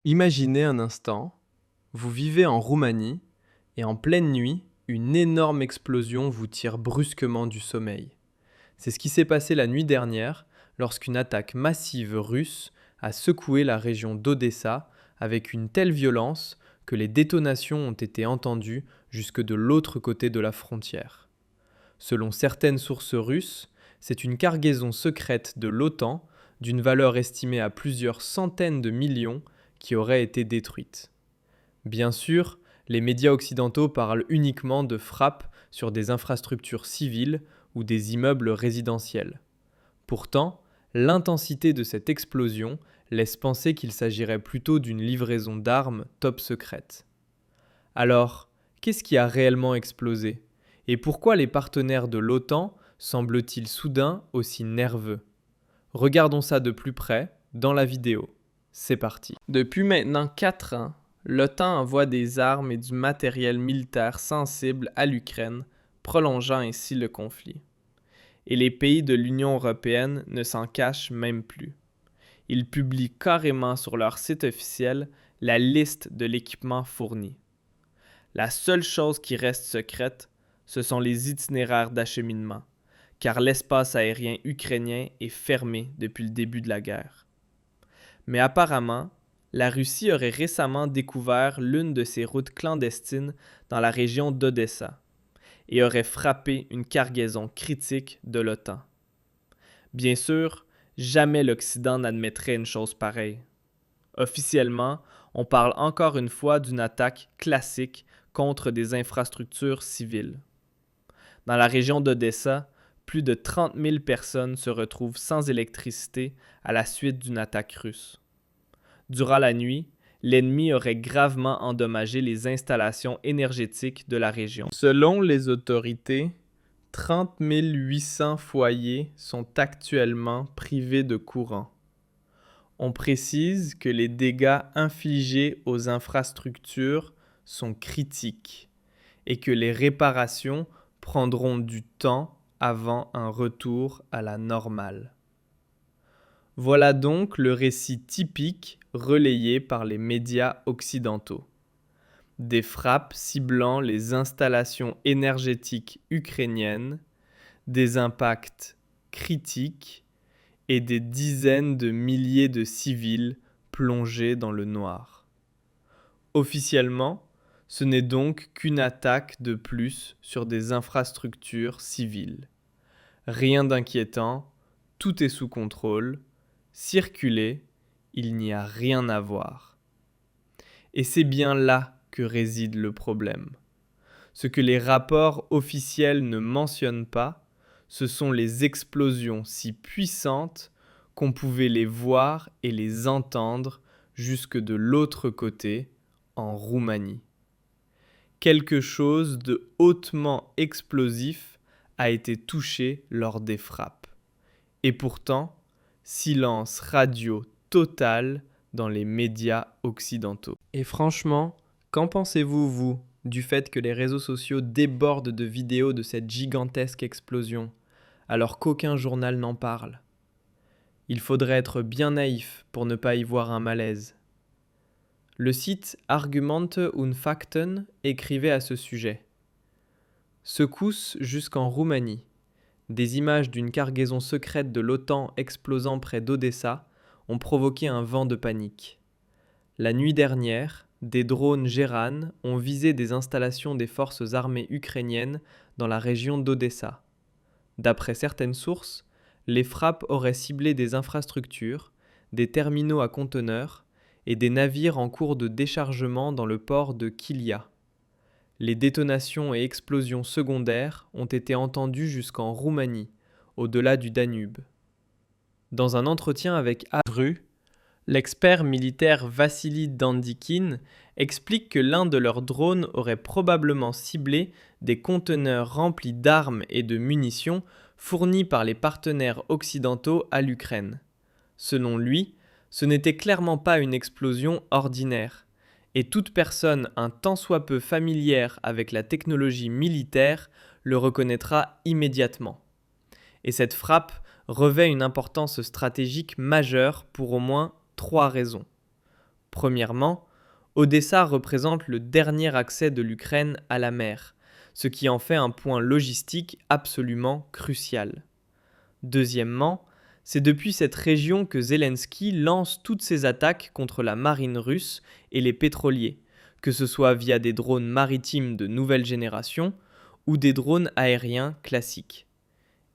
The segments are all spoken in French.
Imaginez un instant, vous vivez en Roumanie et en pleine nuit, une énorme explosion vous tire brusquement du sommeil. C'est ce qui s'est passé la nuit dernière lorsqu'une attaque massive russe a secoué la région d'Odessa avec une telle violence que les détonations ont été entendues jusque de l'autre côté de la frontière. Selon certaines sources russes, c'est une cargaison secrète de l'OTAN d'une valeur estimée à plusieurs centaines de millions qui aurait été détruite. Bien sûr, les médias occidentaux parlent uniquement de frappes sur des infrastructures civiles ou des immeubles résidentiels. Pourtant, l'intensité de cette explosion laisse penser qu'il s'agirait plutôt d'une livraison d'armes top secrète. Alors, qu'est-ce qui a réellement explosé ? Et pourquoi les partenaires de l'OTAN semblent-ils soudain aussi nerveux ? Regardons ça de plus près dans la vidéo. C'est parti. Depuis maintenant 4 ans, l'OTAN envoie des armes et du matériel militaire sensible à l'Ukraine, prolongeant ainsi le conflit. Et les pays de l'Union européenne ne s'en cachent même plus. Ils publient carrément sur leur site officiel la liste de l'équipement fourni. La seule chose qui reste secrète, ce sont les itinéraires d'acheminement, car l'espace aérien ukrainien est fermé depuis le début de la guerre. Mais apparemment, la Russie aurait récemment découvert l'une de ces routes clandestines dans la région d'Odessa et aurait frappé une cargaison critique de l'OTAN. Bien sûr, jamais l'Occident n'admettrait une chose pareille. Officiellement, on parle encore une fois d'une attaque classique contre des infrastructures civiles. Dans la région d'Odessa, plus de 30 000 personnes se retrouvent sans électricité à la suite d'une attaque russe. Durant la nuit, l'ennemi aurait gravement endommagé les installations énergétiques de la région. Selon les autorités, 30 800 foyers sont actuellement privés de courant. On précise que les dégâts infligés aux infrastructures sont critiques et que les réparations prendront du temps avant un retour à la normale. Voilà donc le récit typique relayé par les médias occidentaux. Des frappes ciblant les installations énergétiques ukrainiennes, des impacts critiques et des dizaines de milliers de civils plongés dans le noir. Officiellement, ce n'est donc qu'une attaque de plus sur des infrastructures civiles. Rien d'inquiétant, tout est sous contrôle. Circulez, il n'y a rien à voir. Et c'est bien là que réside le problème. Ce que les rapports officiels ne mentionnent pas, ce sont les explosions si puissantes qu'on pouvait les voir et les entendre jusque de l'autre côté, en Roumanie. Quelque chose de hautement explosif a été touché lors des frappes. Et pourtant, silence radio total dans les médias occidentaux. Et franchement, qu'en pensez-vous, vous, du fait que les réseaux sociaux débordent de vidéos de cette gigantesque explosion, alors qu'aucun journal n'en parle ? Il faudrait être bien naïf pour ne pas y voir un malaise. Le site Argumente und Fakten écrivait à ce sujet. Secousse jusqu'en Roumanie. Des images d'une cargaison secrète de l'OTAN explosant près d'Odessa ont provoqué un vent de panique. La nuit dernière, des drones Geran ont visé des installations des forces armées ukrainiennes dans la région d'Odessa. D'après certaines sources, les frappes auraient ciblé des infrastructures, des terminaux à conteneurs et des navires en cours de déchargement dans le port de Kilia. Les détonations et explosions secondaires ont été entendues jusqu'en Roumanie, au-delà du Danube. Dans un entretien avec ARU, l'expert militaire Vassili Dandikin explique que l'un de leurs drones aurait probablement ciblé des conteneurs remplis d'armes et de munitions fournis par les partenaires occidentaux à l'Ukraine. Selon lui, ce n'était clairement pas une explosion ordinaire, et toute personne un tant soit peu familière avec la technologie militaire le reconnaîtra immédiatement. Et cette frappe revêt une importance stratégique majeure pour au moins 3 raisons. Premièrement, Odessa représente le dernier accès de l'Ukraine à la mer, ce qui en fait un point logistique absolument crucial. Deuxièmement, c'est depuis cette région que Zelensky lance toutes ses attaques contre la marine russe et les pétroliers, que ce soit via des drones maritimes de nouvelle génération ou des drones aériens classiques.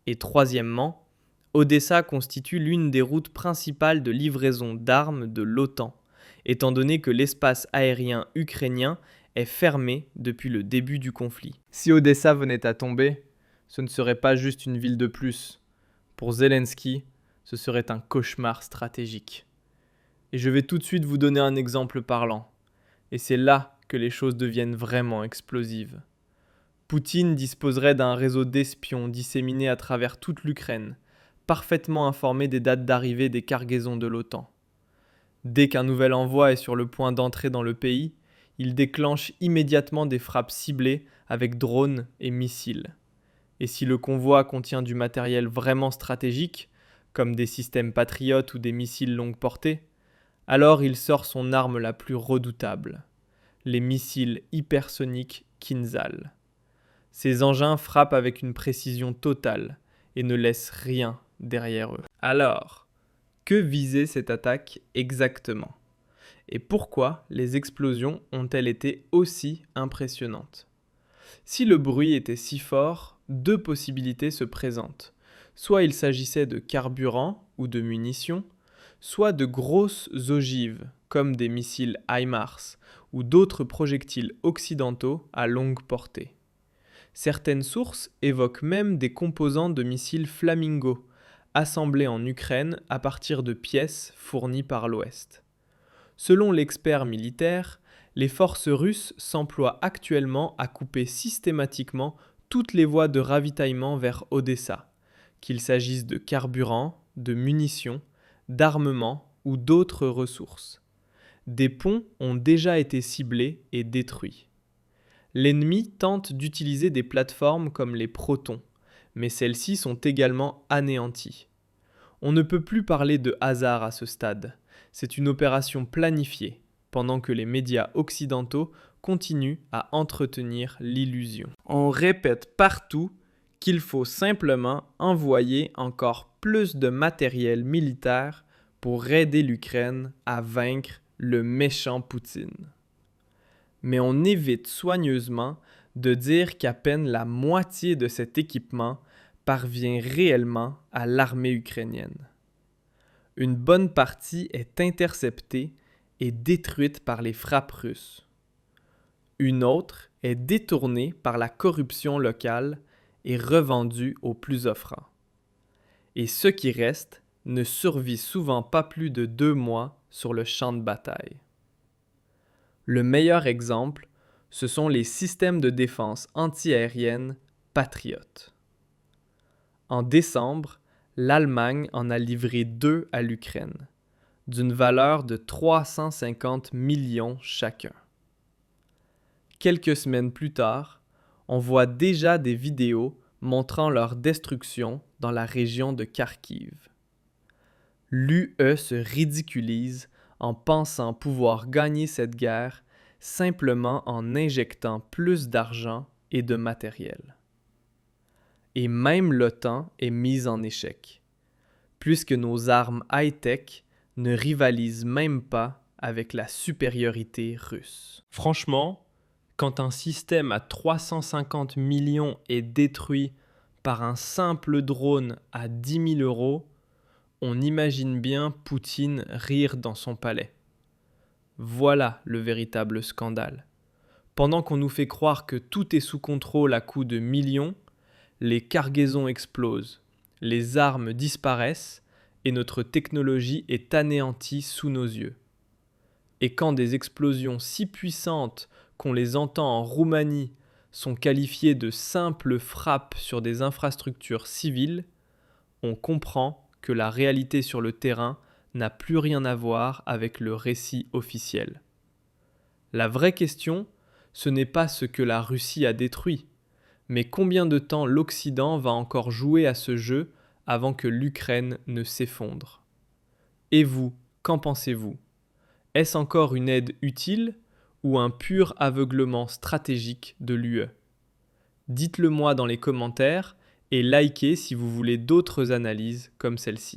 Et troisièmement, Odessa constitue l'une des routes principales de livraison d'armes de l'OTAN, étant donné que l'espace aérien ukrainien est fermé depuis le début du conflit. Si Odessa venait à tomber, ce ne serait pas juste une ville de plus. Pour Zelensky, ce serait un cauchemar stratégique. Et je vais tout de suite vous donner un exemple parlant. Et c'est là que les choses deviennent vraiment explosives. Poutine disposerait d'un réseau d'espions disséminés à travers toute l'Ukraine, parfaitement informés des dates d'arrivée des cargaisons de l'OTAN. Dès qu'un nouvel envoi est sur le point d'entrer dans le pays, il déclenche immédiatement des frappes ciblées avec drones et missiles. Et si le convoi contient du matériel vraiment stratégique, comme des systèmes patriotes ou des missiles longue portée, alors il sort son arme la plus redoutable, les missiles hypersoniques Kinzhal. Ces engins frappent avec une précision totale et ne laissent rien derrière eux. Alors, que visait cette attaque exactement ? Et pourquoi les explosions ont-elles été aussi impressionnantes ? Si le bruit était si fort, deux possibilités se présentent. Soit il s'agissait de carburant ou de munitions, soit de grosses ogives, comme des missiles HIMARS ou d'autres projectiles occidentaux à longue portée. Certaines sources évoquent même des composants de missiles Flamingo, assemblés en Ukraine à partir de pièces fournies par l'Ouest. Selon l'expert militaire, les forces russes s'emploient actuellement à couper systématiquement toutes les voies de ravitaillement vers Odessa, qu'il s'agisse de carburant, de munitions, d'armement ou d'autres ressources. Des ponts ont déjà été ciblés et détruits. L'ennemi tente d'utiliser des plateformes comme les Protons, mais celles-ci sont également anéanties. On ne peut plus parler de hasard à ce stade. C'est une opération planifiée, pendant que les médias occidentaux continuent à entretenir l'illusion. On répète partout qu'il faut simplement envoyer encore plus de matériel militaire pour aider l'Ukraine à vaincre le méchant Poutine. Mais on évite soigneusement de dire qu'à peine la moitié de cet équipement parvient réellement à l'armée ukrainienne. Une bonne partie est interceptée et détruite par les frappes russes. Une autre est détournée par la corruption locale et revendue aux plus offrants. Et ce qui reste ne survit souvent pas plus de 2 mois sur le champ de bataille. Le meilleur exemple, ce sont les systèmes de défense antiaérienne Patriot. En décembre, l'Allemagne en a livré 2 à l'Ukraine, d'une valeur de 350 millions chacun. Quelques semaines plus tard, on voit déjà des vidéos montrant leur destruction dans la région de Kharkiv. L'UE se ridiculise en pensant pouvoir gagner cette guerre simplement en injectant plus d'argent et de matériel. Et même l'OTAN est mise en échec, puisque nos armes high-tech ne rivalisent même pas avec la supériorité russe. Franchement, quand un système à 350 millions est détruit par un simple drone à 10 000 €, on imagine bien Poutine rire dans son palais. Voilà le véritable scandale. Pendant qu'on nous fait croire que tout est sous contrôle à coups de millions, les cargaisons explosent, les armes disparaissent et notre technologie est anéantie sous nos yeux. Et quand des explosions si puissantes qu'on les entend en Roumanie sont qualifiées de simples frappes sur des infrastructures civiles, on comprend que la réalité sur le terrain n'a plus rien à voir avec le récit officiel. La vraie question, ce n'est pas ce que la Russie a détruit, mais combien de temps l'Occident va encore jouer à ce jeu avant que l'Ukraine ne s'effondre. Et vous, qu'en pensez-vous ? Est-ce encore une aide utile ou un pur aveuglement stratégique de l'UE? Dites-le moi dans les commentaires et likez si vous voulez d'autres analyses comme celle-ci.